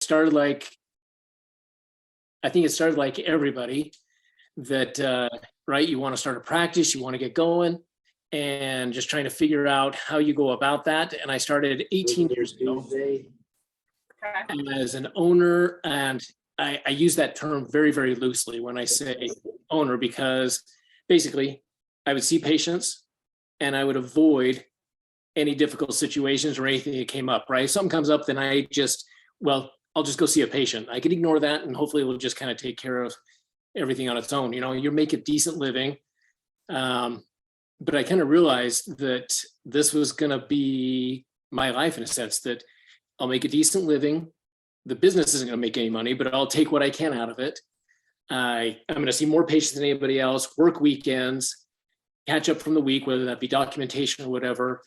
started like, I think it started like everybody that, right, you want to start a practice, you want to get going, and just trying to figure out how you go about that. And I started 18 years ago as an owner, and I use that term very, very loosely when I say owner, because basically I would see patients and I would avoid any difficult situations or anything that came up, right? If something comes up, then I'll just go see a patient. I could ignore that and hopefully it will just kind of take care of everything on its own. You make a decent living. But I kind of realized that this was going to be my life in a sense, that I'll make a decent living. The business isn't going to make any money, but I'll take what I can out of it. I'm going to see more patients than anybody else, work weekends, catch up from the week, whether that be documentation or whatever.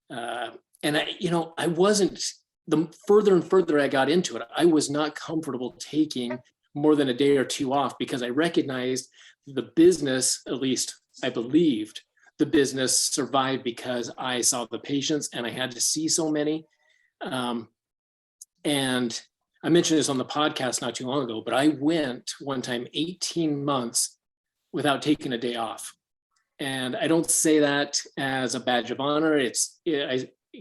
And I wasn't, the further and further I got into it, I was not comfortable taking more than a day or two off, because I recognized the business, at least I believed, the business survived because I saw the patients and I had to see so many. And I mentioned this on the podcast not too long ago, but I went one time 18 months without taking a day off. And I don't say that as a badge of honor. I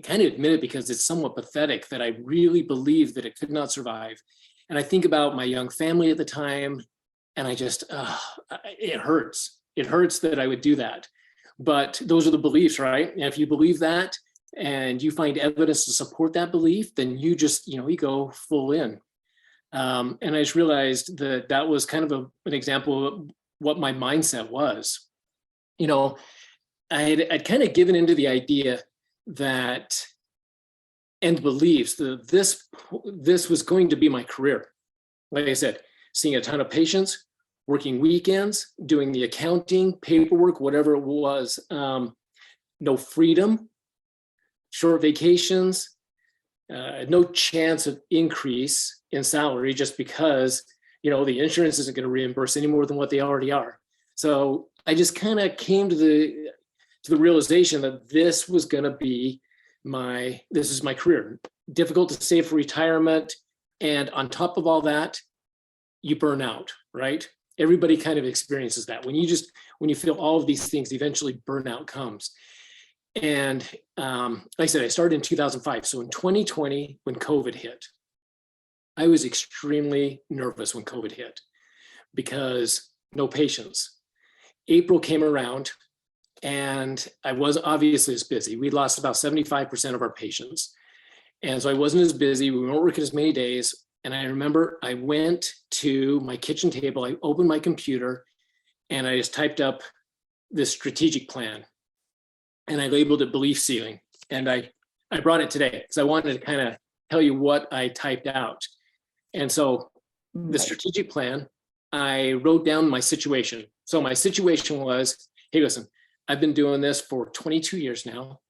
kind of admit it because it's somewhat pathetic that I really believed that it could not survive. And I think about my young family at the time, and I just, it hurts. It hurts that I would do that. But those are the beliefs, right? And if you believe that and you find evidence to support that belief, then you just, you go full in. And I just realized that that was kind of an example of what my mindset was. I'd kind of given into the idea that, and beliefs that this was going to be my career. Like I said, seeing a ton of patients, working weekends, doing the accounting, paperwork, whatever it was, no freedom, short vacations, no chance of increase in salary just because, the insurance isn't going to reimburse any more than what they already are. So I just kind of came to the realization that this was going to be this is my career. Difficult to save for retirement. And on top of all that, you burn out, right? Everybody kind of experiences that. When you feel all of these things, eventually burnout comes. And like I said, I started in 2005. So in 2020, when COVID hit, I was extremely nervous when COVID hit because no patients. April came around and I was obviously as busy. We lost about 75% of our patients. And so I wasn't as busy. We weren't working as many days. And I remember I went to my kitchen table, I opened my computer, and I just typed up this strategic plan. And I labeled it belief ceiling. And I brought it today because I wanted to kind of tell you what I typed out. And so the strategic plan, I wrote down my situation. So my situation was, hey, listen, I've been doing this for 22 years now.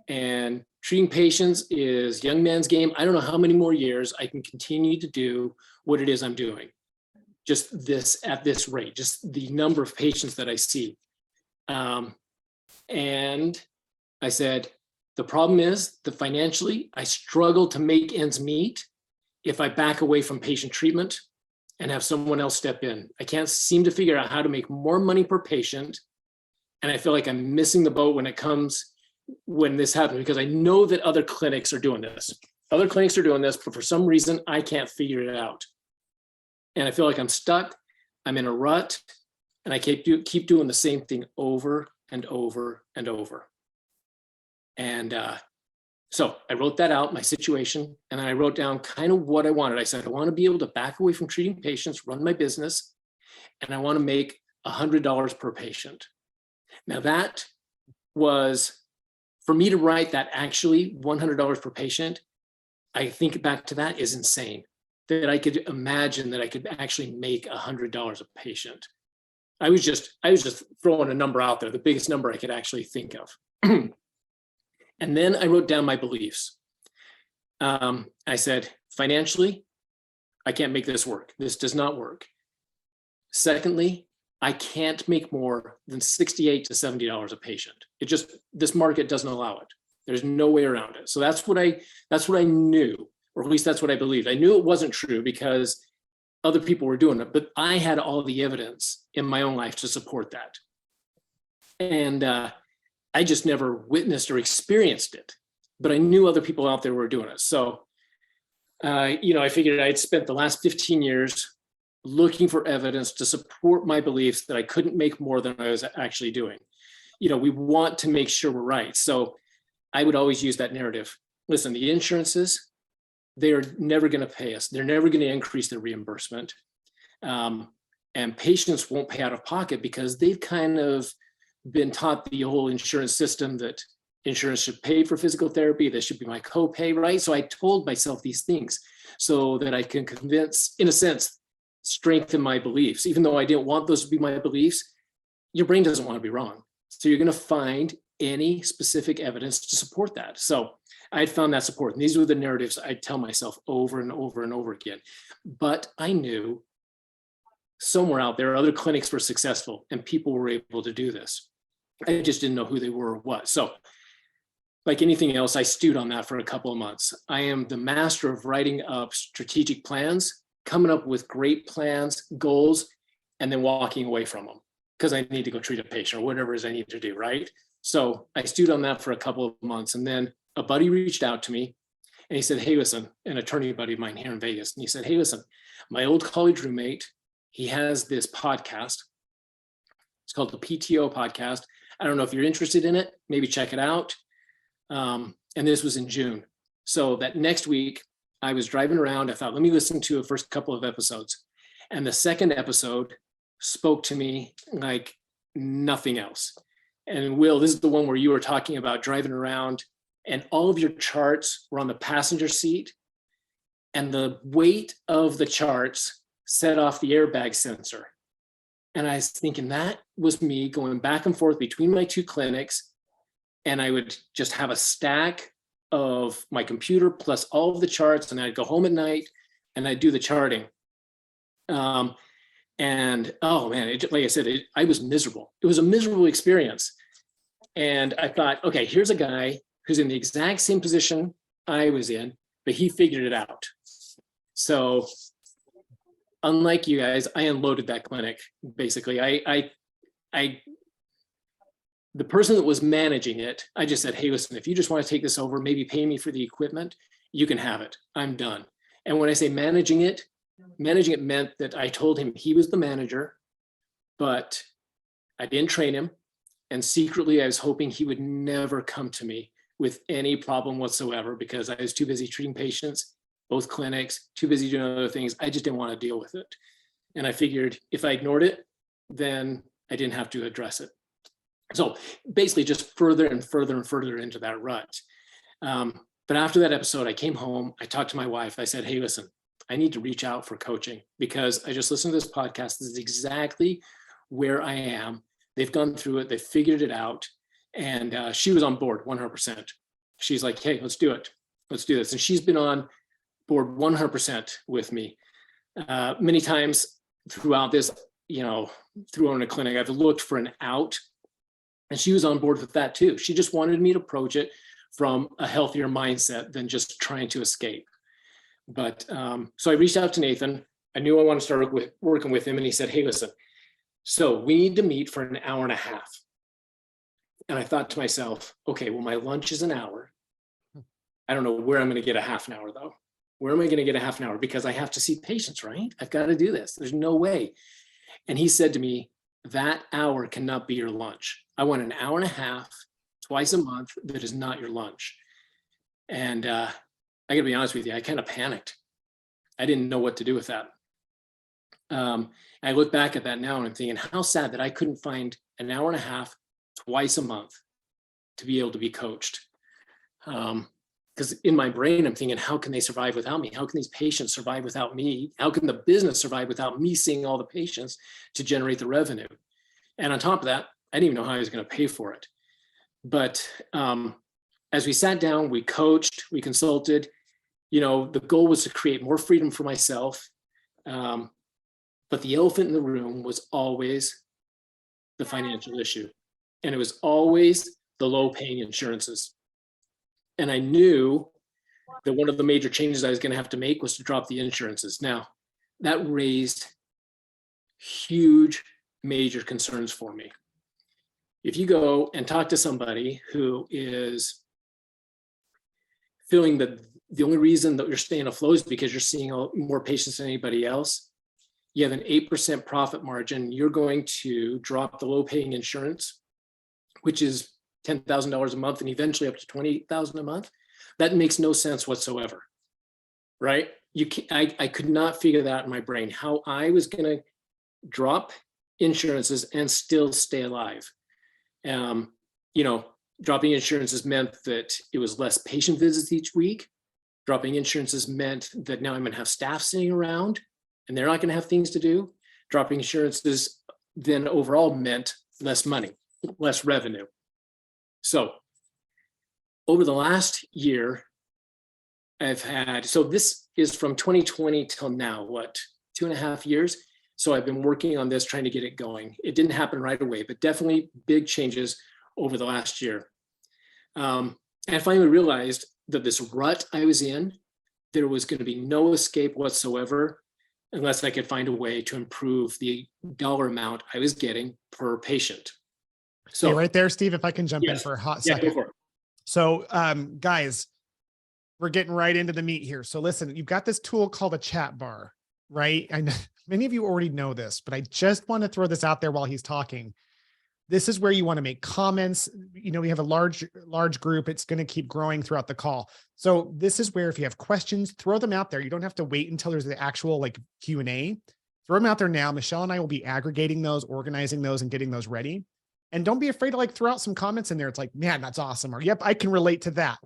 And treating patients is young man's game. I don't know how many more years I can continue to do what it is I'm doing. Just this at this rate, just the number of patients that I see. And I said, the problem is that financially, I struggle to make ends meet if I back away from patient treatment and have someone else step in. I can't seem to figure out how to make more money per patient. And I feel like I'm missing the boat when this happens, because I know that other clinics are doing this. Other clinics are doing this, but for some reason, I can't figure it out. And I feel like I'm stuck. I'm in a rut, and I keep doing the same thing over and over and over. And so I wrote that out, my situation, and I wrote down kind of what I wanted. I said, I want to be able to back away from treating patients, run my business, and I want to make $100 per patient. Now that was, for me to write that actually $100 per patient, I think back to that is insane. That I could imagine that I could actually make $100 a patient. I was just throwing a number out there, the biggest number I could actually think of. And then I wrote down my beliefs. I said, financially, I can't make this work. This does not work. Secondly, I can't make more than $68 to $70 a patient. This market doesn't allow it. There's no way around it. So that's what I knew. or at least that's what I believed. I knew it wasn't true because other people were doing it, but I had all the evidence in my own life to support that. And I just never witnessed or experienced it, but I knew other people out there were doing it. So, I figured I'd spent the last 15 years looking for evidence to support my beliefs that I couldn't make more than I was actually doing. We want to make sure we're right. So I would always use that narrative. Listen, the insurances, they are never going to pay us. They're never going to increase their reimbursement. And patients won't pay out of pocket because they've kind of been taught the whole insurance system that insurance should pay for physical therapy. That should be my copay, right? So I told myself these things so that I can convince, in a sense, strengthen my beliefs. Even though I didn't want those to be my beliefs, your brain doesn't want to be wrong. So you're going to find any specific evidence to support that. So I had found that support. And these were the narratives I tell myself over and over and over again. But I knew somewhere out there, other clinics were successful and people were able to do this. I just didn't know who they were or what. So like anything else, I stewed on that for a couple of months. I am the master of writing up strategic plans, coming up with great plans, goals, and then walking away from them because I need to go treat a patient or whatever it is I need to do, right? So I stewed on that for a couple of months. And then a buddy reached out to me and he said, hey, listen, an attorney buddy of mine here in Vegas. And he said, hey, listen, my old college roommate, he has this podcast. It's called the PTO podcast. I don't know if you're interested in it, maybe check it out. And this was in June. So that next week I was driving around. I thought, let me listen to the first couple of episodes. And the second episode spoke to me like nothing else. And Will, this is the one where you were talking about driving around and all of your charts were on the passenger seat and the weight of the charts set off the airbag sensor. And I was thinking that was me going back and forth between my two clinics. And I would just have a stack of my computer plus all of the charts. And I'd go home at night and I'd do the charting. And oh man, like I said, I was miserable. It was a miserable experience. And I thought, okay, here's a guy who's in the exact same position I was in, but he figured it out. So unlike you guys, I unloaded that clinic. Basically, the person that was managing it, I just said, hey, listen, if you just want to take this over, maybe pay me for the equipment, you can have it. I'm done. And when I say managing it meant that I told him he was the manager, but I didn't train him. And secretly, I was hoping he would never come to me with any problem whatsoever because I was too busy treating patients, both clinics, too busy doing other things. I just didn't want to deal with it. And I figured if I ignored it, then I didn't have to address it. So basically just further and further and further into that rut. But after that episode, I came home, I talked to my wife, I said, hey, listen, I need to reach out for coaching because I just listened to this podcast. This is exactly where I am. They've gone through it, they've figured it out. And she was on board 100%. She's like, hey, let's do it. Let's do this. And she's been on board 100% with me. Many times throughout this, through owning a clinic, I've looked for an out. And she was on board with that too. She just wanted me to approach it from a healthier mindset than just trying to escape. But so I reached out to Nathan. I knew I wanted to start working with him. And he said, hey, listen, so we need to meet for an hour and a half. And I thought to myself, okay, well, my lunch is an hour. I don't know where I'm going to get a half an hour though. Where am I going to get a half an hour? Because I have to see patients, right? I've got to do this. There's no way. And he said to me, that hour cannot be your lunch. I want an hour and a half twice a month that is not your lunch. And I gotta be honest with you, I kind of panicked. I didn't know what to do with that. I look back at that now and I'm thinking how sad that I couldn't find an hour and a half twice a month to be able to be coached. Because in my brain, I'm thinking, how can they survive without me? How can these patients survive without me? How can the business survive without me seeing all the patients to generate the revenue? And on top of that, I didn't even know how I was going to pay for it. But as we sat down, we coached, we consulted, the goal was to create more freedom for myself. But the elephant in the room was always the financial issue. And it was always the low paying insurances. And I knew that one of the major changes I was going to have to make was to drop the insurances. Now, that raised huge, major concerns for me. If you go and talk to somebody who is feeling that the only reason that you're staying afloat is because you're seeing more patients than anybody else, you have an 8% profit margin, you're going to drop the low-paying insurance, which is $10,000 a month and eventually up to $20,000 a month. That makes no sense whatsoever, right? I could not figure that in my brain, how I was going to drop insurances and still stay alive. Dropping insurances meant that it was less patient visits each week. Dropping insurances meant that now I'm going to have staff sitting around and they're not going to have things to do. Dropping insurances then overall meant less money, less revenue. So over the last year, so this is from 2020 till now, 2.5 years? So I've been working on this, trying to get it going. It didn't happen right away, but definitely big changes over the last year. And I finally realized that this rut I was in, there was going to be no escape whatsoever unless I could find a way to improve the dollar amount I was getting per patient. So hey, right there, Steve, if I can jump in for a hot second. Go for it. So guys, we're getting right into the meat here. So listen, you've got this tool called a chat bar, right? And many of you already know this, but I just want to throw this out there while he's talking. This is where you want to make comments. We have a large group. It's going to keep growing throughout the call. So this is where if you have questions, throw them out there. You don't have to wait until there's the actual Q&A. Throw them out there now. Michelle and I will be aggregating those, organizing those, and getting those ready. And don't be afraid to throw out some comments in there. It's like, man, that's awesome. Or, yep, I can relate to that.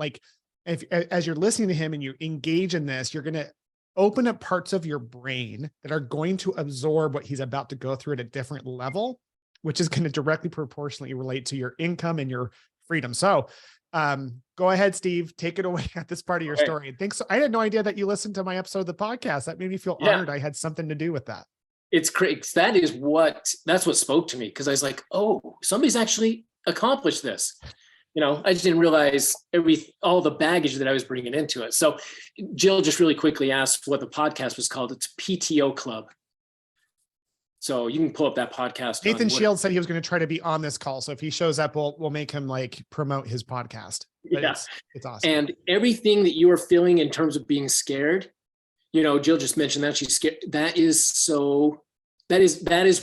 As you're listening to him and you engage in this, you're going to open up parts of your brain that are going to absorb what he's about to go through at a different level, which is going to directly proportionally relate to your income and your freedom. So go ahead, Steve, take it away at this part of your story. Thanks. I had no idea that you listened to my episode of the podcast. That made me feel honored I had something to do with that. It's great. That's what spoke to me, because I was like, oh, somebody's actually accomplished this. I just didn't realize all the baggage that I was bringing into it. So Jill just really quickly asked what the podcast was called. It's PTO Club. So you can pull up that podcast. Nathan Shields said he was going to try to be on this call. So if he shows up, we'll make him promote his podcast. But it's awesome. And everything that you are feeling in terms of being scared, Jill just mentioned that she's scared. That is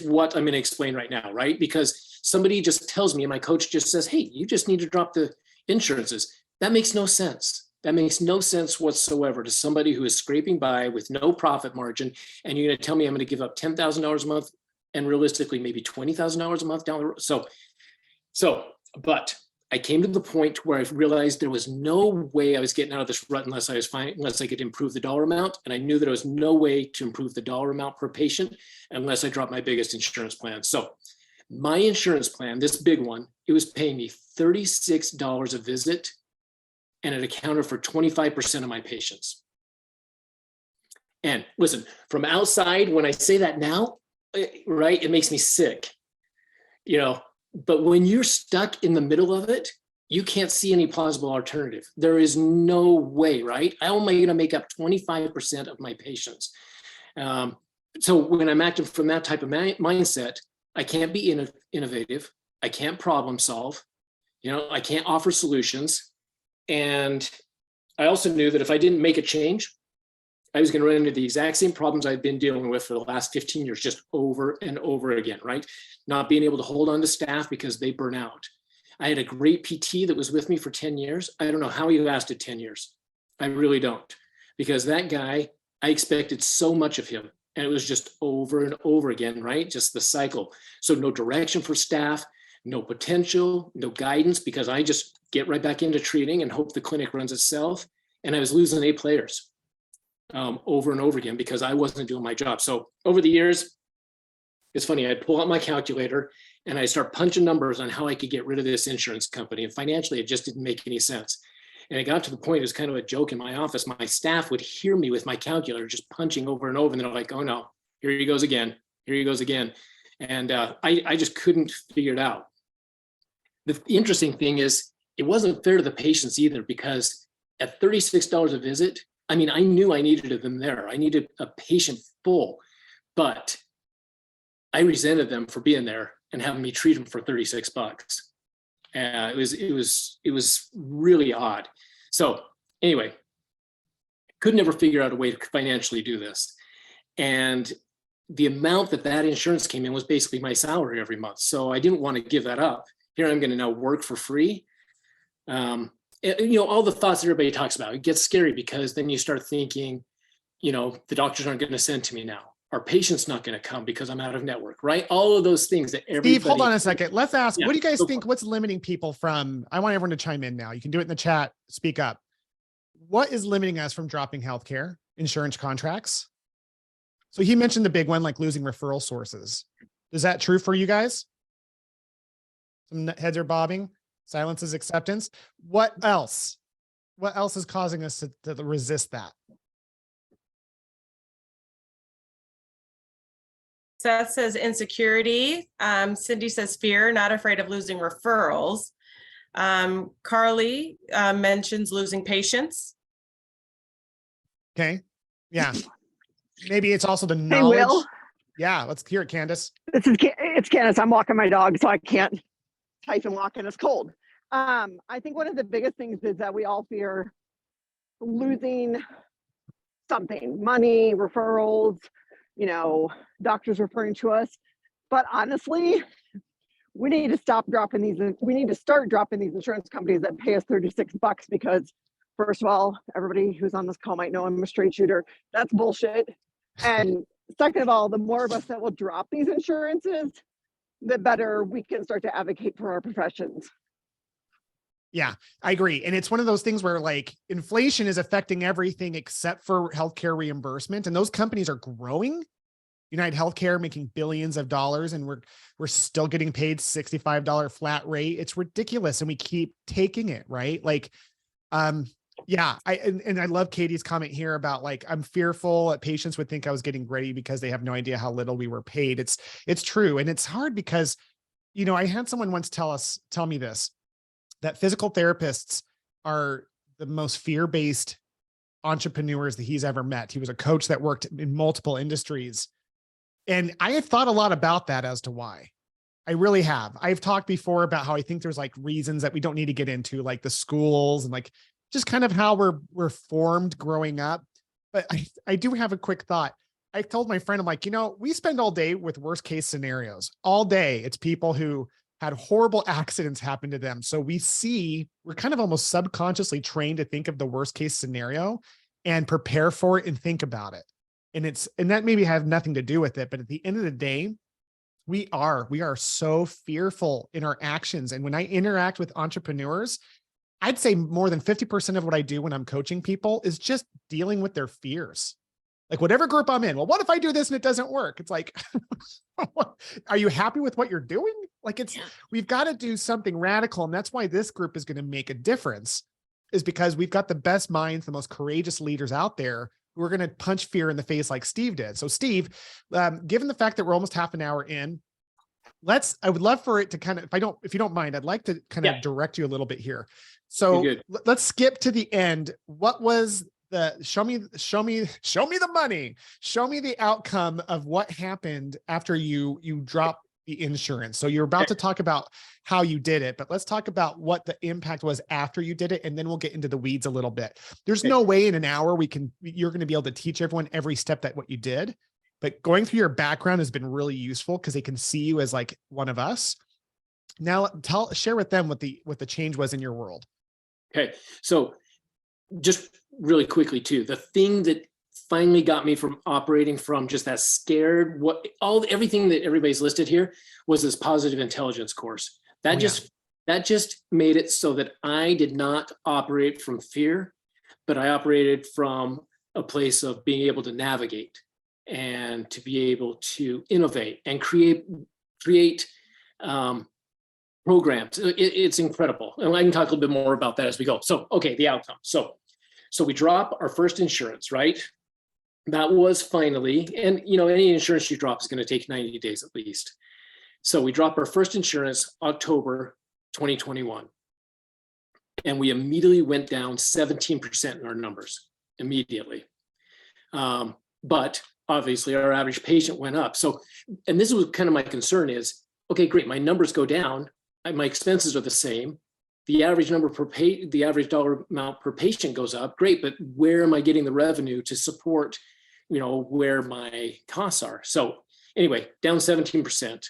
what I'm going to explain right now, right? Because somebody just tells me, and my coach just says, hey, you just need to drop the insurances. That makes no sense. That makes no sense whatsoever to somebody who is scraping by with no profit margin. And you're going to tell me I'm going to give up $10,000 a month and realistically maybe $20,000 a month down the road. But I came to the point where I realized there was no way I was getting out of this rut unless I could improve the dollar amount. And I knew that there was no way to improve the dollar amount per patient unless I dropped my biggest insurance plan. So my insurance plan, this big one, it was paying me $36 a visit, and it accounted for 25% of my patients. And listen, from outside, when I say that now, right, it makes me sick, but when you're stuck in the middle of it, you can't see any plausible alternative. There is no way, right? How am I going to make up 25% of my patients? So when I'm acting from that type of mindset, I can't be innovative. I can't problem solve. I can't offer solutions. And I also knew that if I didn't make a change, I was going to run into the exact same problems I've been dealing with for the last 15 years, just over and over again, right? Not being able to hold on to staff because they burn out. I had a great PT that was with me for 10 years. I don't know how he lasted 10 years. I really don't, because that guy, I expected so much of him, and it was just over and over again, right? Just the cycle. So no direction for staff, no potential, no guidance, because I just get right back into treating and hope the clinic runs itself. And I was losing A players over and over again because I wasn't doing my job. So over the years, it's funny, I'd pull out my calculator and I start punching numbers on how I could get rid of this insurance company. And financially, it just didn't make any sense. And it got to the point, it was kind of a joke in my office. My staff would hear me with my calculator just punching over and over. And they're like, oh no, here he goes again. Here he goes again. And I just couldn't figure it out. The interesting thing is, it wasn't fair to the patients either, because at $36 a visit, I mean, I knew I needed them there. I needed a patient full, but I resented them for being there and having me treat them for 36 bucks. It was really odd. So anyway, could never figure out a way to financially do this. And the amount that insurance came in was basically my salary every month. So I didn't want to give that up. Here I'm going to now work for free. All the thoughts that everybody talks about, it gets scary because then you start thinking, the doctors aren't going to send to me now. Our patient's not going to come because I'm out of network, right? All of those things that everybody— Steve, hold on a second. Let's ask, what do you guys think? What's limiting people from— I want everyone to chime in now. You can do it in the chat, speak up. What is limiting us from dropping healthcare insurance contracts? So he mentioned the big one, like losing referral sources. Is that true for you guys? Some heads are bobbing. Silence is acceptance. What else? What else is causing us to resist that? Seth says insecurity. Cindy says fear, not afraid of losing referrals. Carly mentions losing patience. Okay. Yeah. Maybe it's also the Hey, knowledge. Will. Yeah. Let's hear it, Candace. It's Candace. I'm walking my dog, so I can't type and walk, and it's cold. I think one of the biggest things is that we all fear losing something, money, referrals, doctors referring to us. But honestly, we need to stop dropping these. We need to start dropping these insurance companies that pay us 36 bucks because, first of all, everybody who's on this call might know I'm a straight shooter. That's bullshit. And second of all, the more of us that will drop these insurances, the better we can start to advocate for our professions. Yeah, I agree. And it's one of those things where like inflation is affecting everything except for healthcare reimbursement. And those companies are growing. United Healthcare making billions of dollars, and we're still getting paid $65 flat rate. It's ridiculous. And we keep taking it, right? Like, yeah, I love Katie's comment here about like, I'm fearful that patients would think I was getting gritty because they have no idea how little we were paid. It's true. And it's hard because, I had someone once tell me this, that physical therapists are the most fear-based entrepreneurs that he's ever met. He was a coach that worked in multiple industries. And I have thought a lot about that as to why. I really have. I've talked before about how I think there's like reasons that we don't need to get into, like the schools and like just kind of how we're formed growing up. But I do have a quick thought. I told my friend, I'm like, we spend all day with worst case scenarios. All day. It's people who had horrible accidents happen to them. So we're kind of almost subconsciously trained to think of the worst case scenario and prepare for it and think about it. And that maybe have nothing to do with it. But at the end of the day, we are so fearful in our actions. And when I interact with entrepreneurs, I'd say more than 50% of what I do when I'm coaching people is just dealing with their fears. Like whatever group I'm in. Well, what if I do this and it doesn't work? It's like, are you happy with what you're doing? Like we've got to do something radical. And that's why this group is going to make a difference, is because we've got the best minds, the most courageous leaders out there who are going to punch fear in the face like Steve did. So Steve, given the fact that we're almost half an hour in, I would love for it to kind of, if you don't mind, I'd like to kind of direct you a little bit here. So let's skip to the end. What was show me the money, show me the outcome of what happened after you dropped the insurance. So you're about to talk about how you did it, but let's talk about what the impact was after you did it. And then we'll get into the weeds a little bit. There's no way in an hour you're going to be able to teach everyone every step that what you did, but going through your background has been really useful because they can see you as like one of us. Now share with them what the change was in your world. Okay. So just really quickly too, the thing that finally got me from operating from just that scared, everything that everybody's listed here was this positive intelligence course. That just made it so that I did not operate from fear, but I operated from a place of being able to navigate and to be able to innovate and create programs. It's incredible. And I can talk a little bit more about that as we go. So, okay, the outcome. So we drop our first insurance, right? That was finally, and any insurance you drop is going to take 90 days at least. So we drop our first insurance October 2021. And we immediately went down 17% in our numbers immediately. But obviously our average patient went up. So, and this was kind of my concern is, okay, great, my numbers go down, my expenses are the same. The average number per the average dollar amount per patient goes up, great, but where am I getting the revenue to support, where my costs are? So anyway, down 17%.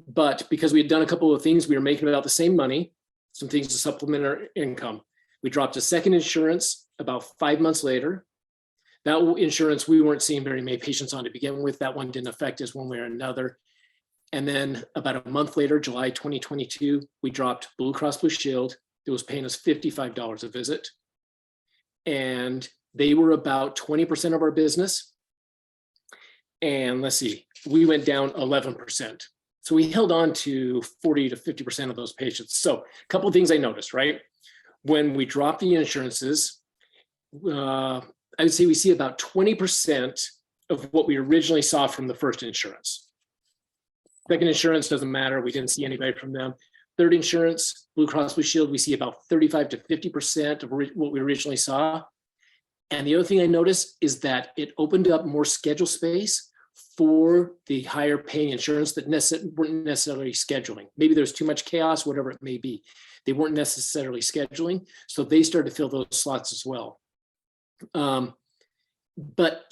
But because we had done a couple of things, we were making about the same money, some things to supplement our income. We dropped a second insurance about 5 months later. That insurance, we weren't seeing very many patients on to begin with. That one didn't affect us one way or another. And then about a month later, July 2022, we dropped Blue Cross Blue Shield. It was paying us $55 a visit. And they were about 20% of our business. And let's see, we went down 11%. So we held on to 40 to 50% of those patients. So a couple of things I noticed, right? When we dropped the insurances, I would say we see about 20% of what we originally saw from the first insurance. Second insurance doesn't matter. We didn't see anybody from them. Third insurance, Blue Cross Blue Shield, we see about 35 to 50% of what we originally saw. And the other thing I noticed is that it opened up more schedule space for the higher paying insurance that weren't necessarily scheduling. Maybe there's too much chaos, whatever it may be. They weren't necessarily scheduling. So they started to fill those slots as well. But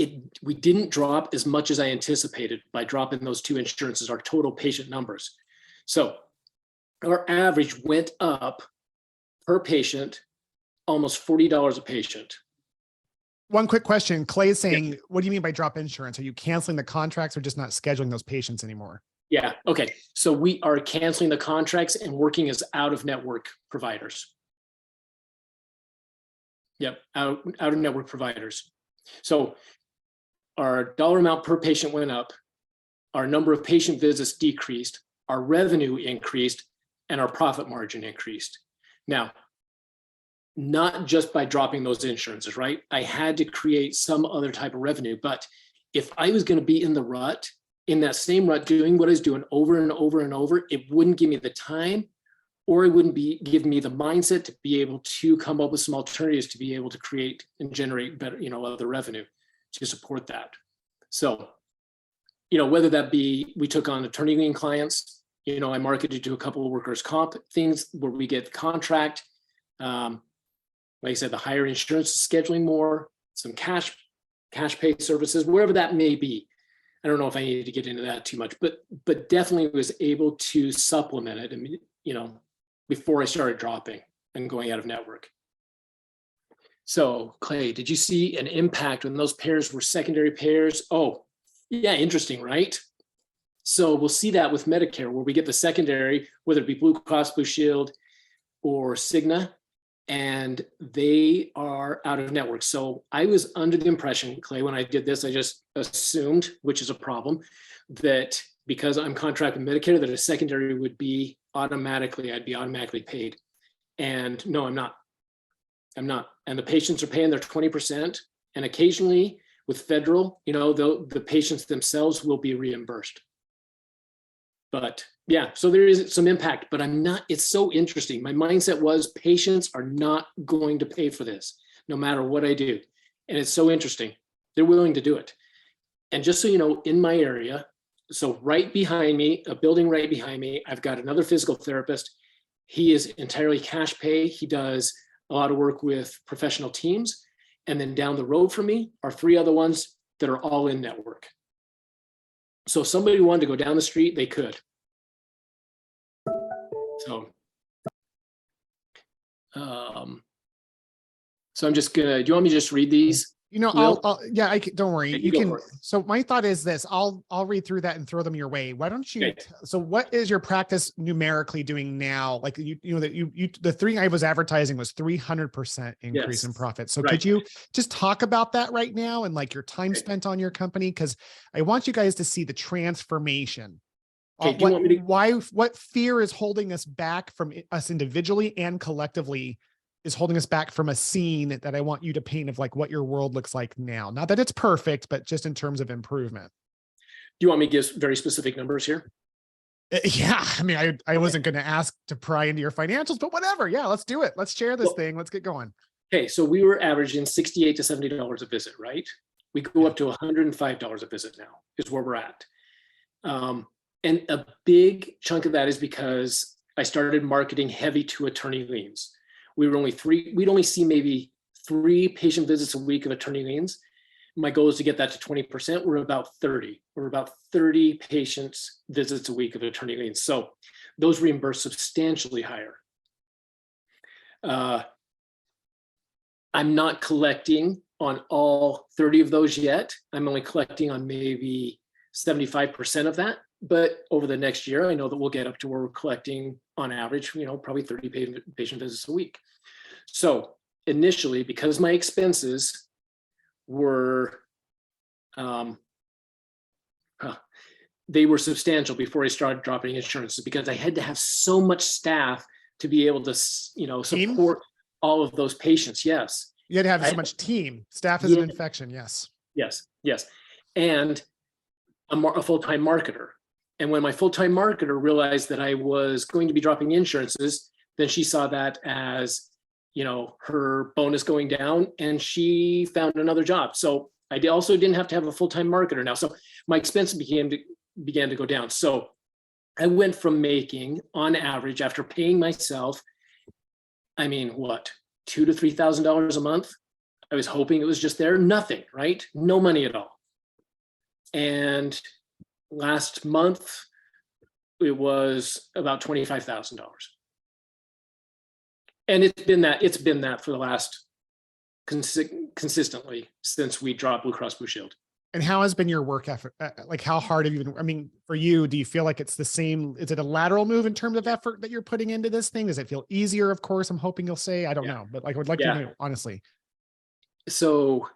we didn't drop as much as I anticipated by dropping those two insurances, our total patient numbers. So our average went up per patient, almost $40 a patient. One quick question. Clay is saying, what do you mean by drop insurance? Are you canceling the contracts or just not scheduling those patients anymore? Yeah, okay. So we are canceling the contracts and working as out-of-network providers. Yep, out-of-network providers. So our dollar amount per patient went up, our number of patient visits decreased, our revenue increased, and our profit margin increased. Now, not just by dropping those insurances, right? I had to create some other type of revenue, but if I was going to be in the rut, in that same rut, doing what I was doing over and over and over, it wouldn't give me the time, or it wouldn't give me the mindset to be able to come up with some alternatives to be able to create and generate better, other revenue to support that. So, whether that be, we took on attorney lien clients, I marketed to a couple of workers' comp things where we get the contract. Like I said, the higher insurance scheduling more, some cash pay services, wherever that may be. I don't know if I needed to get into that too much, but definitely was able to supplement it. And, before I started dropping and going out of network. So Clay, did you see an impact when those pairs were secondary pairs? Oh, yeah, interesting, right? So we'll see that with Medicare, where we get the secondary, whether it be Blue Cross Blue Shield or Cigna, and they are out of network. So I was under the impression, Clay, when I did this, I just assumed, which is a problem, that because I'm contracted with Medicare, that a secondary would be I'd be automatically paid. And no, I'm not. And the patients are paying their 20%. And occasionally with federal, the patients themselves will be reimbursed. But yeah, so there is some impact, but it's so interesting. My mindset was patients are not going to pay for this, no matter what I do. And it's so interesting. They're willing to do it. And just so you know, in my area, so right behind me, a building right behind me, I've got another physical therapist. He is entirely cash pay. He does a lot of work with professional teams. And then down the road from me are 3 other ones that are all in network. So if somebody wanted to go down the street, they could. So, so I'm just gonna, do you want me to just read these? Don't worry. Okay, you go can. for it. So my thought is this, I'll read through that and throw them your way. Why don't you, so what is your practice numerically doing now? Like, the 3 I was advertising was 300% increase in profit. So could you just talk about that right now and like your time spent on your company? Cause I want you guys to see the transformation. Okay, What fear is holding us back from us individually and collectively is holding us back from a scene that I want you to paint of like what your world looks like now. Not that it's perfect, but just in terms of improvement. Do you want me to give very specific numbers here? Yeah, I mean, I wasn't going to ask to pry into your financials, but whatever. Yeah, let's do it. Let's share this Well, thing. Let's get going. Okay, so we were averaging $68 to $70 a visit, right? We go Yeah. up to $105 a visit now, is where we're at. And a big chunk of that is because I started marketing heavy to attorney liens. We'd only see maybe 3 patient visits a week of attorney liens. My goal is to get that to 20%. We're about 30. We're about 30 patients visits a week of attorney liens. So those reimburse substantially higher. I'm not collecting on all 30 of those yet. I'm only collecting on maybe 75% of that. But over the next year, I know that we'll get up to where we're collecting on average, probably 30 patient visits a week. So initially, because my expenses were, they were substantial before I started dropping insurances, because I had to have so much staff to be able to, Team? support all of those patients. Yes. You had to have so much team. Staff is an infection. Yes. Yes. And a full-time marketer. And when my full-time marketer realized that I was going to be dropping insurances, then she saw that as, her bonus going down, and she found another job. So I also didn't have to have a full-time marketer now. So my expenses began to go down. So I went from making, on average, after paying myself, $2,000 to $3,000 a month. I was hoping it was just there. Nothing, right? No money at all. And last month, it was about $25,000. And it's been that for the last consistently since we dropped Blue Cross Blue Shield. And how has been your work effort? Like, how hard have you been? For you, do you feel like it's the same? Is it a lateral move in terms of effort that you're putting into this thing? Does it feel easier? Of course, I'm hoping you'll say, I don't know, but I would like to know, honestly. So,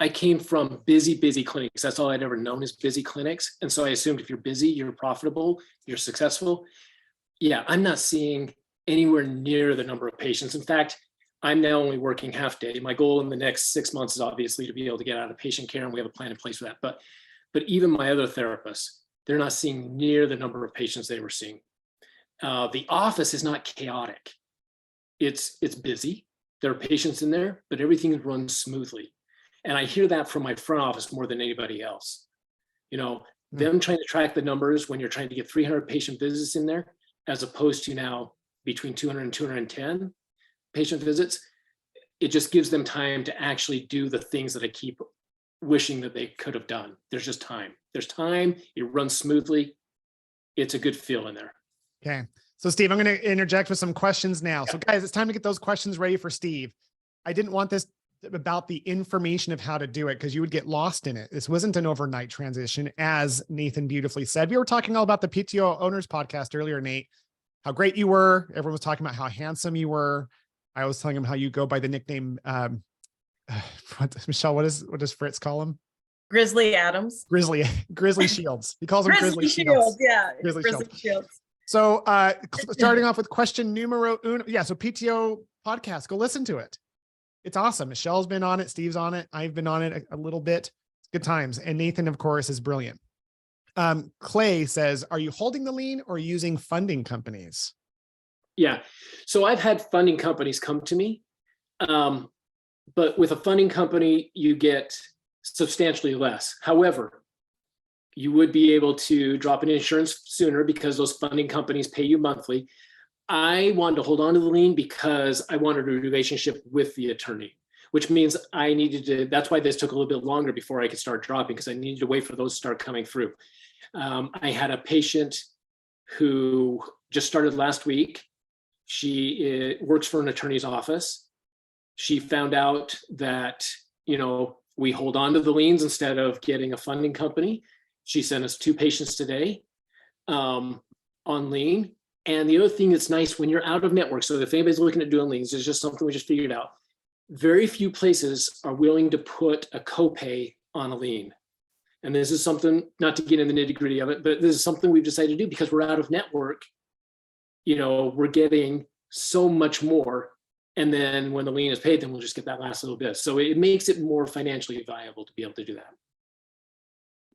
I came from busy clinics. That's all I'd ever known, is busy clinics. And so I assumed if you're busy, you're profitable, you're successful. Yeah, I'm not seeing anywhere near the number of patients. In fact, I'm now only working half day. My goal in the next 6 months is obviously to be able to get out of patient care, and we have a plan in place for that. But even my other therapists, they're not seeing near the number of patients they were seeing. The office is not chaotic. It's busy. There are patients in there, but everything runs smoothly. And I hear that from my front office more than anybody else. Them trying to track the numbers when you're trying to get 300 patient visits in there, as opposed to now between 200 and 210 patient visits, it just gives them time to actually do the things that I keep wishing that they could have done. There's just time. There's time. It runs smoothly. It's a good feel in there. Okay. So Steve, I'm going to interject with some questions now. So guys, it's time to get those questions ready for Steve. I didn't want this about the information of how to do it, because you would get lost in it. This wasn't an overnight transition, as Nathan beautifully said. We were talking all about the PTO Owners podcast earlier, Nate, how great you were. Everyone was talking about how handsome you were. I was telling him how you go by the nickname, Michelle, what does Fritz call him? Grizzly Adams. Grizzly Shields. He calls him Grizzly Shields. Yeah. Grizzly Shields. So starting off with question numero uno. Yeah. So PTO podcast, go listen to it. It's awesome. Michelle's been on it. Steve's on it. I've been on it a little bit. Good times. And Nathan, of course, is brilliant. Clay says, are you holding the lien or using funding companies? Yeah. So I've had funding companies come to me. But with a funding company, you get substantially less. However, you would be able to drop an insurance sooner because those funding companies pay you monthly. I wanted to hold on to the lien because I wanted a relationship with the attorney, which means that's why this took a little bit longer before I could start dropping, because I needed to wait for those to start coming through. I had a patient who just started last week. She works for an attorney's office. She found out that, we hold on to the liens instead of getting a funding company. She sent us 2 patients today on lien. And the other thing that's nice when you're out of network, so if anybody's looking at doing liens, it's just something we just figured out. Very few places are willing to put a copay on a lien. And this is something, not to get in the nitty gritty of it, but this is something we've decided to do because we're out of network. We're getting so much more. And then when the lien is paid, then we'll just get that last little bit. So it makes it more financially viable to be able to do that.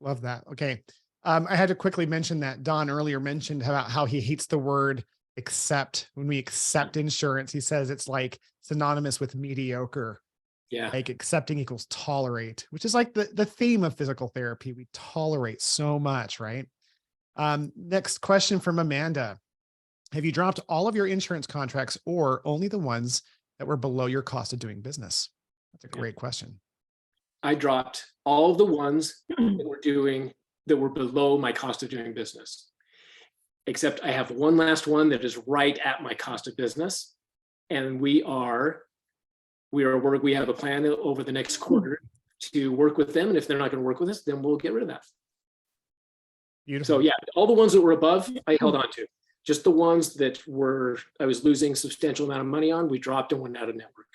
Love that. Okay. I had to quickly mention that Don earlier mentioned about how he hates the word accept. When we accept insurance, he says it's like synonymous with mediocre. Yeah. Like accepting equals tolerate, which is like the theme of physical therapy. We tolerate so much, right? Next question from Amanda. Have you dropped all of your insurance contracts or only the ones that were below your cost of doing business? That's a great question. I dropped all of the ones that were below my cost of doing business, except I have one last one that is right at my cost of business. And we have a plan over the next quarter to work with them. And if they're not going to work with us, then we'll get rid of that. Beautiful. So yeah, all the ones that were above, I held on to. Just the ones that I was losing substantial amount of money on, we dropped and went out of network.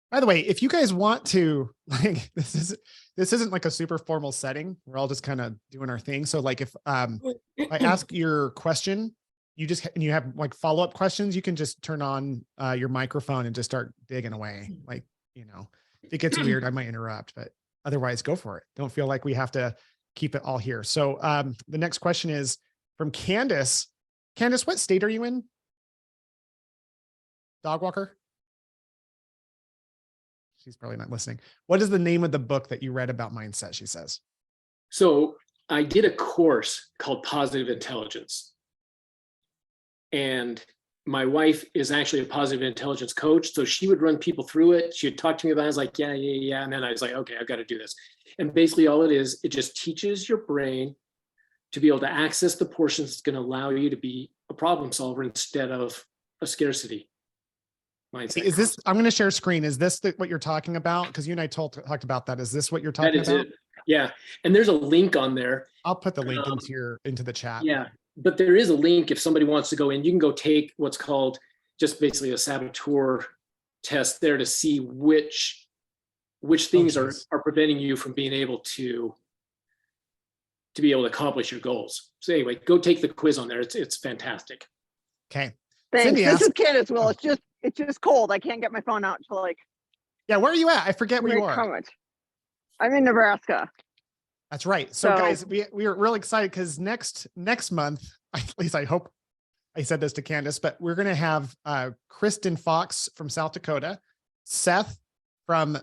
By the way, if you guys want to, like, this isn't like a super formal setting. We're all just kind of doing our thing. So like if I ask your question, and you have like follow-up questions, you can just turn on your microphone and just start digging away. Like, if it gets weird, I might interrupt, but otherwise go for it. Don't feel like we have to keep it all here. So the next question is from Candace. Candace, what state are you in? Dog walker? She's probably not listening. What is the name of the book that you read about mindset, she says? So I did a course called Positive Intelligence. And my wife is actually a positive intelligence coach. So she would run people through it. She would talk to me about it. I was like, yeah. And then I was like, okay, I've got to do this. And basically all it is, it just teaches your brain to be able to access the portions that's going to allow you to be a problem solver instead of a scarcity mindset. Is this, I'm going to share screen. Is this what you're talking about? Because you and I talked about that. Is this what you're talking about? It. Yeah. And there's a link on there. I'll put the link into the chat. Yeah. But there is a link if somebody wants to go in. You can go take what's called just basically a saboteur test there to see which things are preventing you from being able to be able to accomplish your goals. So anyway, go take the quiz on there. It's fantastic. Okay. Thanks. Cindy this asked, is Candace. Well, it's just cold. I can't get my phone out until like. Yeah, where are you at? I forget where you are. I'm in Nebraska. That's right. So guys, we are really excited because next month, at least I hope I said this to Candace, but we're going to have Kristen Fox from South Dakota, Seth from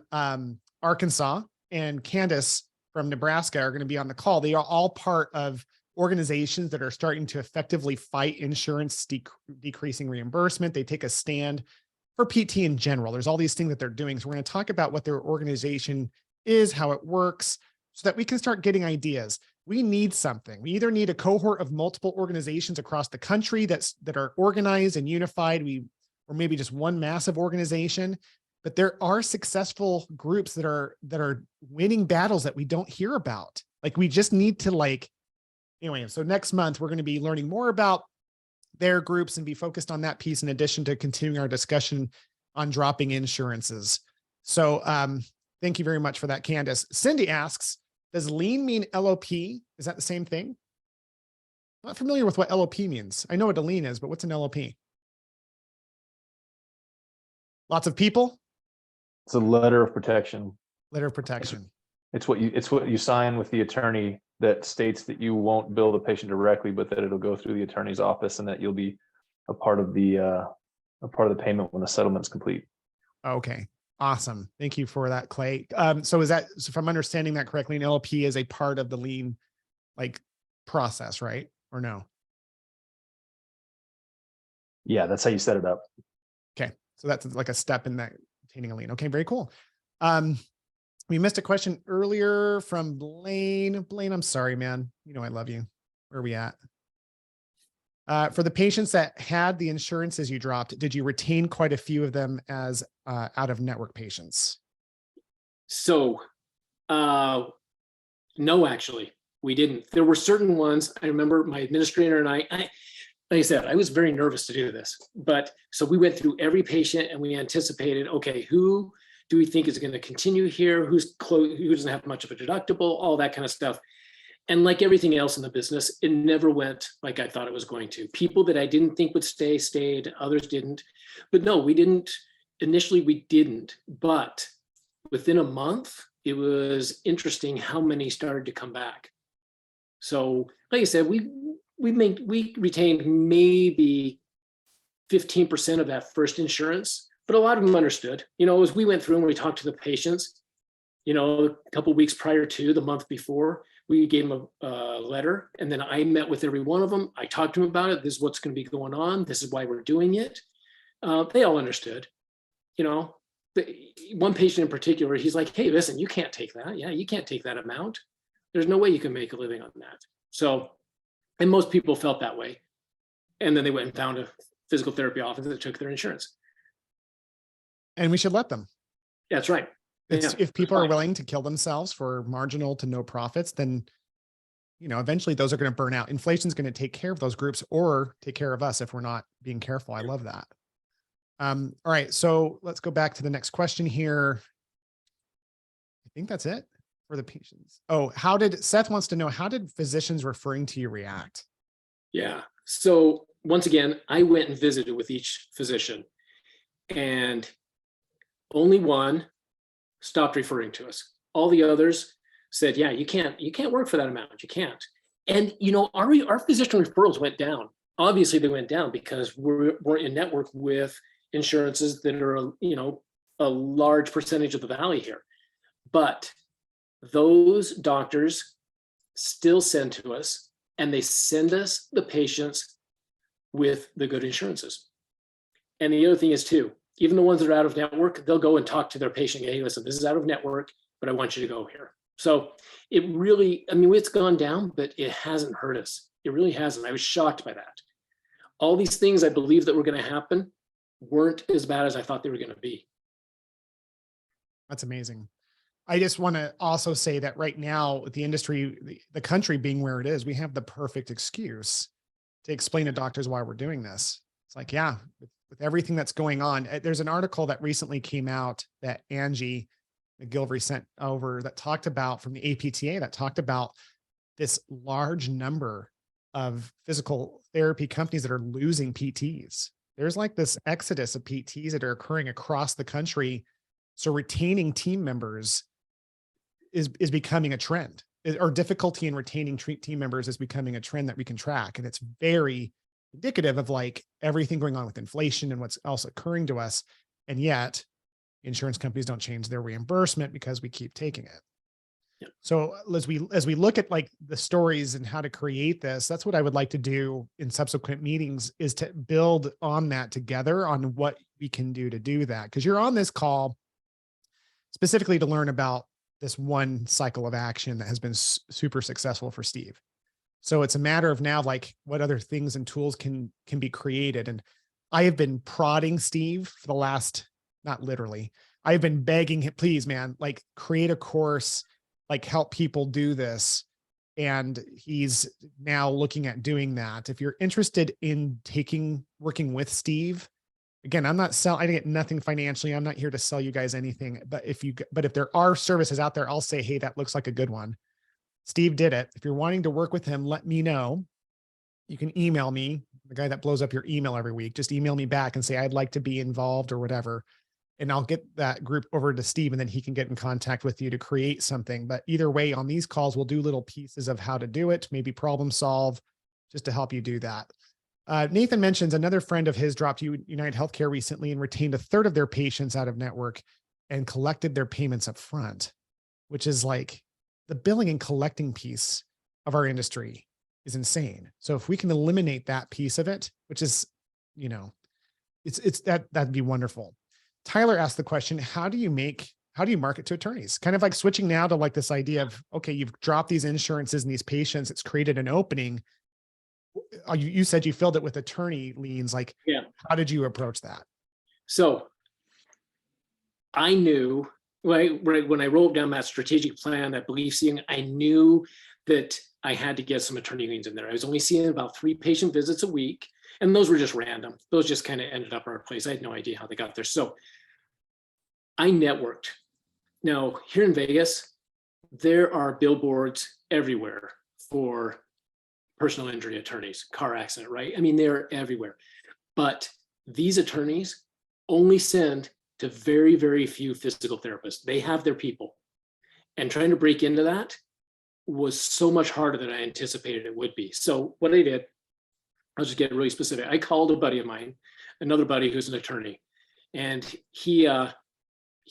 Arkansas, and Candace from Nebraska are going to be on the call. They are all part of organizations that are starting to effectively fight insurance decreasing reimbursement. They take a stand for PT in general. There's all these things that they're doing. So we're going to talk about what their organization is, how it works, so that we can start getting ideas. We need something. We either need a cohort of multiple organizations across the country that are organized and unified, or maybe just one massive organization. But there are successful groups that are winning battles that we don't hear about. Like we just need to anyway. So next month we're going to be learning more about their groups and be focused on that piece in addition to continuing our discussion on dropping insurances. So thank you very much for that, Candace. Cindy asks, does lean mean LOP? Is that the same thing? I'm not familiar with what LOP means. I know what a lean is, but what's an LOP? Lots of people? It's a letter of protection. Letter of protection. It's what you sign with the attorney that states that you won't bill the patient directly, but that it'll go through the attorney's office and that you'll be a part of the payment when the settlement's complete. Okay. Awesome. Thank you for that, Clay. So if I'm understanding that correctly, an LLP is a part of the lien process, right? Or no? Yeah, that's how you set it up. Okay. So that's like a step in that obtaining a lien. Okay, very cool. We missed a question earlier from Blaine. Blaine, I'm sorry, man. You know I love you. Where are we at? For the patients that had the insurances you dropped, did you retain quite a few of them as out-of-network patients? So, no, actually, we didn't. There were certain ones. I remember my administrator and I, like I said, I was very nervous to do this. But so we went through every patient and we anticipated, okay, who do we think is going to continue here? Who's close? Who doesn't have much of a deductible? All that kind of stuff. And like everything else in the business, it never went like I thought it was going to. People that I didn't think would stay, stayed. Others didn't. But no, we didn't. Initially, we didn't. But within a month, it was interesting how many started to come back. So like I said, we retained maybe 15% of that first insurance, but a lot of them understood. As we went through and we talked to the patients, a couple of weeks prior to the month before, we gave them a letter, and then I met with every one of them. I talked to them about it. This is what's going to be going on. This is why we're doing it. They all understood. One patient in particular, he's like, "Hey, listen, you can't take that. Yeah, you can't take that amount. There's no way you can make a living on that." So, and most people felt that way. And then they went and found a physical therapy office that took their insurance. And we should let them. That's right. If people are willing to kill themselves for marginal to no profits, then, eventually those are going to burn out. Inflation's going to take care of those groups or take care of us if we're not being careful. I love that. All right. So let's go back to the next question here. I think that's it for the patients. Oh, Seth wants to know, how did physicians referring to you react? Yeah. So once again, I went and visited with each physician, and only one stopped referring to us. All the others said, "Yeah, you can't work for that amount. You can't." And our physician referrals went down. Obviously, they went down because we're in network with insurances that are a large percentage of the valley here. But those doctors still send to us, and they send us the patients with the good insurances. And the other thing is too, even the ones that are out of network, they'll go and talk to their patient. "Hey, listen, this is out of network, but I want you to go here." So it really, it's gone down, but it hasn't hurt us. It really hasn't. I was shocked by that. All these things I believe that were going to happen weren't as bad as I thought they were going to be. That's amazing. I just want to also say that right now, with the industry, the country being where it is, we have the perfect excuse to explain to doctors why we're doing this. It's like, yeah, with everything that's going on. There's an article that recently came out that Angie McGilvery sent over that talked about, from the APTA, that talked about this large number of physical therapy companies that are losing PTs. There's like this exodus of PTs that are occurring across the country. So retaining team members is becoming a trend, or difficulty in retaining team members is becoming a trend that we can track. And it's very indicative of like everything going on with inflation and what's else occurring to us. And yet insurance companies don't change their reimbursement because we keep taking it. Yep. So as we look at like the stories and how to create this, that's what I would like to do in subsequent meetings, is to build on that together on what we can do to do that. Because you're on this call specifically to learn about this one cycle of action that has been super successful for Steve. So it's a matter of now, like, what other things and tools can be created. And I have been prodding Steve for the last, not literally, I've been begging him, please, man, like create a course, like help people do this. And he's now looking at doing that. If you're interested in working with Steve, again, I get nothing financially. I'm not here to sell you guys anything, but if there are services out there, I'll say, hey, that looks like a good one. Steve did it. If you're wanting to work with him, let me know. You can email me, the guy that blows up your email every week. Just email me back and say, I'd like to be involved or whatever. And I'll get that group over to Steve, and then he can get in contact with you to create something. But either way, on these calls, we'll do little pieces of how to do it, maybe problem solve, just to help you do that. Nathan mentions another friend of his dropped United Healthcare recently and retained 1/3 of their patients out of network and collected their payments up front, which is like the billing and collecting piece of our industry is insane. So if we can eliminate that piece of it, which is, that'd be wonderful. Tyler asked the question, how do you market to attorneys? Kind of like switching now to like this idea of, okay, you've dropped these insurances and these patients, it's created an opening. You said you filled it with attorney liens. Like, yeah. How did you approach that? So I knew when I wrote down that strategic plan, that belief seeing, I knew that I had to get some attorney liens in there. I was only seeing about 3 patient visits a week, and those were just random. Those just kind of ended up our place. I had no idea how they got there. So I networked. Now, here in Vegas, there are billboards everywhere for personal injury attorneys, car accident, right? I mean, they're everywhere. But these attorneys only send to very, very few physical therapists. They have their people. And trying to break into that was so much harder than I anticipated it would be. So what I did, I'll just get really specific. I called a buddy of mine, another buddy who's an attorney, and he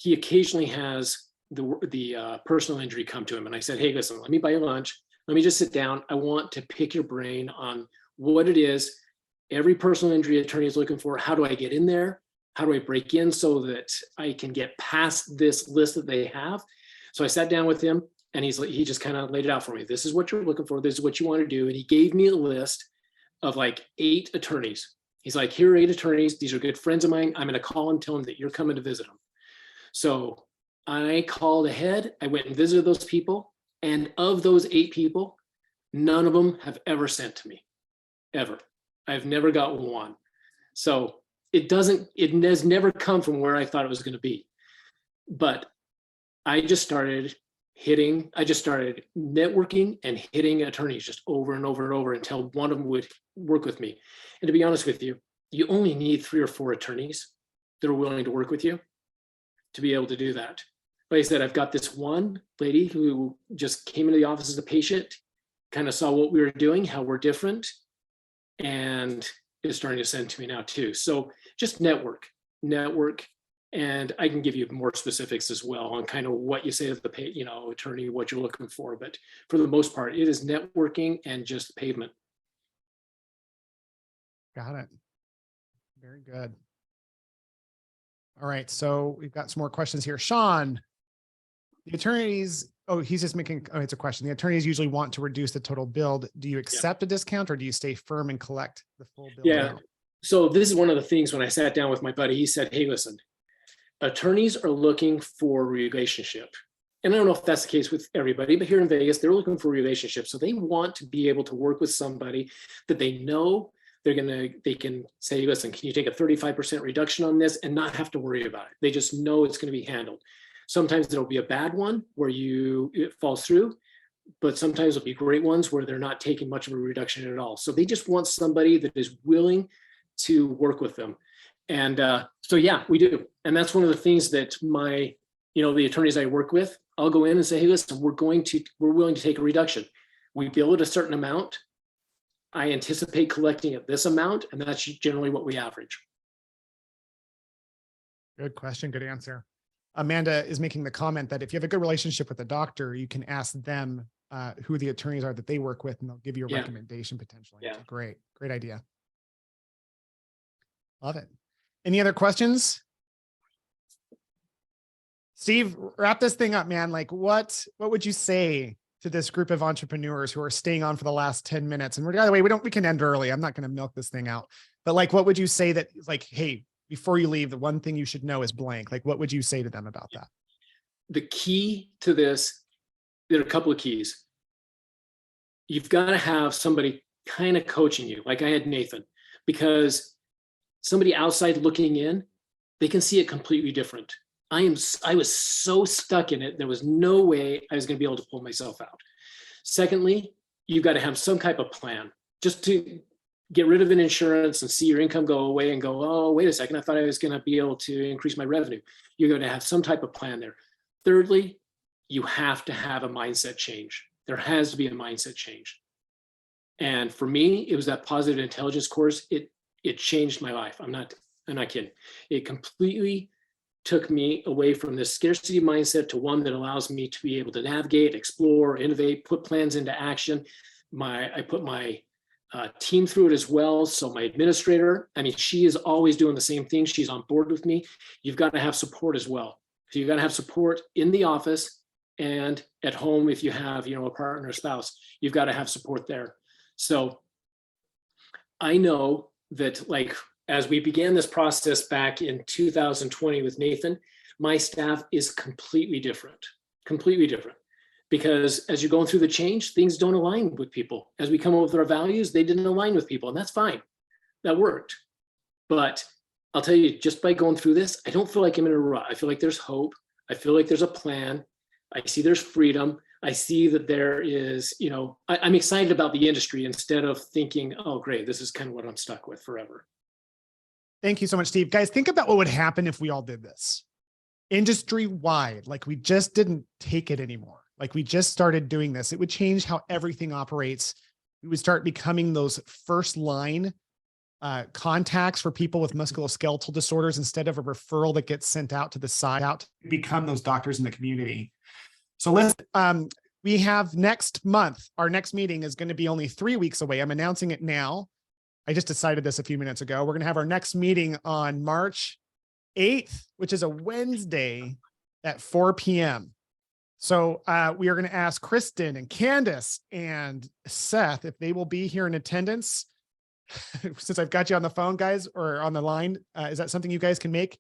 occasionally has the personal injury come to him. And I said, hey, listen, let me buy you lunch. Let me just sit down. I want to pick your brain on what it is every personal injury attorney is looking for. How do I get in there? How do I break in so that I can get past this list that they have? So I sat down with him, and he just kind of laid it out for me. This is what you're looking for. This is what you want to do. And he gave me a list of like 8 attorneys. He's like, here are 8 attorneys. These are good friends of mine. I'm going to call them, tell them that you're coming to visit them. So I called ahead. I went and visited those people. And of those 8 people, none of them have ever sent to me, ever. I've never got one. So it has never come from where I thought it was going to be. But I just started networking and hitting attorneys just over and over and over until one of them would work with me. And to be honest with you, you only need 3 or 4 attorneys that are willing to work with you to be able to do that. Like I said, I've got this one lady who just came into the office as a patient, kind of saw what we were doing, how we're different, and is starting to send to me now too. So just network, and I can give you more specifics as well on kind of what you say to the attorney, what you're looking for. But for the most part, it is networking and just pavement. Got it. Very good. All right. So we've got some more questions here. Sean, the attorneys, he's just making, it's a question. The attorneys usually want to reduce the total bill. Do you accept a discount, or do you stay firm and collect the full bill? Yeah. amount? So this is one of the things when I sat down with my buddy, he said, hey, listen, attorneys are looking for a relationship. And I don't know if that's the case with everybody, but here in Vegas, they're looking for a relationship. So they want to be able to work with somebody that they know they can say, listen, can you take a 35% reduction on this and not have to worry about it? They just know it's going to be handled. Sometimes there'll be a bad one where it falls through, but sometimes there'll be great ones where they're not taking much of a reduction at all. So they just want somebody that is willing to work with them. And so, yeah, we do. And that's one of the things that the attorneys I work with, I'll go in and say, hey, listen, we're willing to take a reduction. We bill at a certain amount. I anticipate collecting at this amount, and that's generally what we average. Good question. Good answer. Amanda is making the comment that if you have a good relationship with a doctor, you can ask them who the attorneys are that they work with, and they'll give you a recommendation potentially. Yeah. Great idea. Love it. Any other questions? Steve, wrap this thing up, man. Like what would you say to this group of entrepreneurs who are staying on for the last 10 minutes? And by the way, we can end early. I'm not going to milk this thing out, but like, what would you say that like, hey, before you leave, the one thing you should know is blank. Like, what would you say to them about that? The key to this, there are a couple of keys. You've got to have somebody kind of coaching you. Like I had Nathan, because somebody outside looking in, they can see it completely different. I was so stuck in it. There was no way I was going to be able to pull myself out. Secondly, you've got to have some type of plan just to get rid of an insurance and see your income go away and go, oh, wait a second, I thought I was going to be able to increase my revenue. You're going to have some type of plan there. Thirdly, you have to have a mindset change. There has to be a mindset change. And for me, it was that positive intelligence course. It changed my life. I'm not kidding. It completely took me away from this scarcity mindset to one that allows me to be able to navigate, explore, innovate, put plans into action. I put my team through it as well. So my administrator, she is always doing the same thing. She's on board with me. You've got to have support as well. So you've got to have support in the office and at home. If you have, a partner or spouse, you've got to have support there. So I know that as we began this process back in 2020 with Nathan, my staff is completely different, because as you're going through the change, things don't align with people. As we come up with our values, they didn't align with people, and that's fine. That worked. But I'll tell you, just by going through this, I don't feel like I'm in a rut. I feel like there's hope. I feel like there's a plan. I see there's freedom. I see that there is, I'm excited about the industry instead of thinking, oh, great, this is kind of what I'm stuck with forever. Thank you so much, Steve. Guys, think about what would happen if we all did this industry wide. Like we just didn't take it anymore. Like we just started doing this. It would change how everything operates. We would start becoming those first line contacts for people with musculoskeletal disorders instead of a referral that gets sent out to the side out to become those doctors in the community. So we have next month, our next meeting is going to be only 3 weeks away. I'm announcing it now. I just decided this a few minutes ago. We're going to have our next meeting on March 8th, which is a Wednesday at 4 p.m. So we are going to ask Kristen and Candace and Seth if they will be here in attendance. Since I've got you on the phone, guys, or on the line, is that something you guys can make?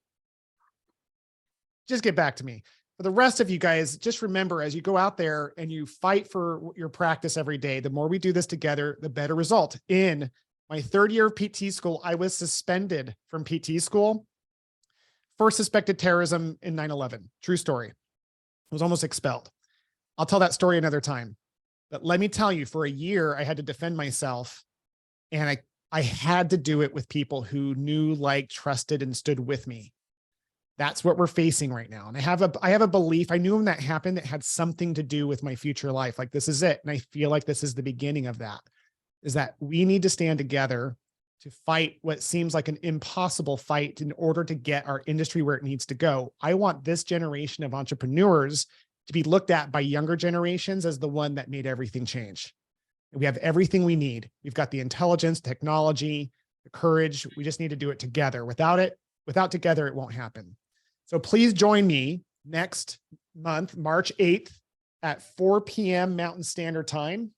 Just get back to me. For the rest of you guys, just remember, as you go out there and you fight for your practice every day, the more we do this together, the better result. In my 3rd year of PT school, I was suspended from PT school for suspected terrorism in 9/11. True story. I was almost expelled. I'll tell that story another time. But let me tell you, for a year, I had to defend myself. And I had to do it with people who knew, liked, trusted, and stood with me. That's what we're facing right now. And I have a belief. I knew when that happened, it had something to do with my future life. Like, this is it. And I feel like this is the beginning of that, is that we need to stand together to fight what seems like an impossible fight in order to get our industry where it needs to go. I want this generation of entrepreneurs to be looked at by younger generations as the one that made everything change. We have everything we need. We've got the intelligence, technology, the courage. We just need to do it together. Without together, it won't happen. So please join me next month, March 8th at 4 p.m. Mountain Standard Time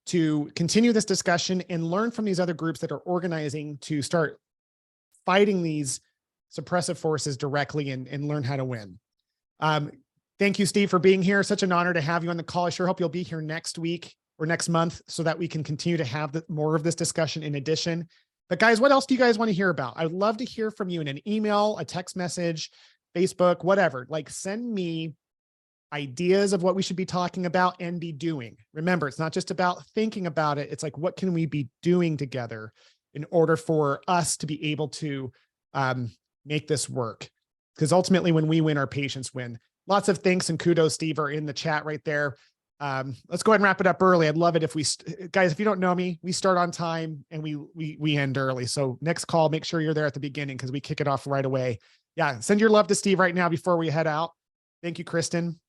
to continue this discussion and learn from these other groups that are organizing to start fighting these suppressive forces directly and learn how to win. Thank you, Steve, for being here. Such an honor to have you on the call. I sure hope you'll be here next week or next month so that we can continue to have more of this discussion in addition. But guys, what else do you guys want to hear about? I'd love to hear from you in an email, a text message, Facebook, whatever. Like, send me ideas of what we should be talking about and be doing. Remember, it's not just about thinking about it. It's like, what can we be doing together in order for us to be able to make this work? Because ultimately, when we win, our patients win. Lots of thanks and kudos, Steve, are in the chat right there. Let's go ahead and wrap it up early. I'd love it if guys, if you don't know me, we start on time and we end early. So next call, make sure you're there at the beginning because we kick it off right away. Yeah. Send your love to Steve right now before we head out. Thank you, Kristen.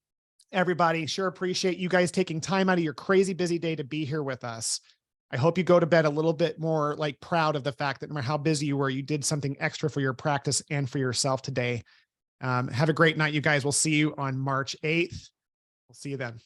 Everybody, sure appreciate you guys taking time out of your crazy busy day to be here with us. I hope you go to bed a little bit more like proud of the fact that no matter how busy you were, you did something extra for your practice and for yourself today. Have a great night, you guys. We'll see you on March 8th. We'll see you then.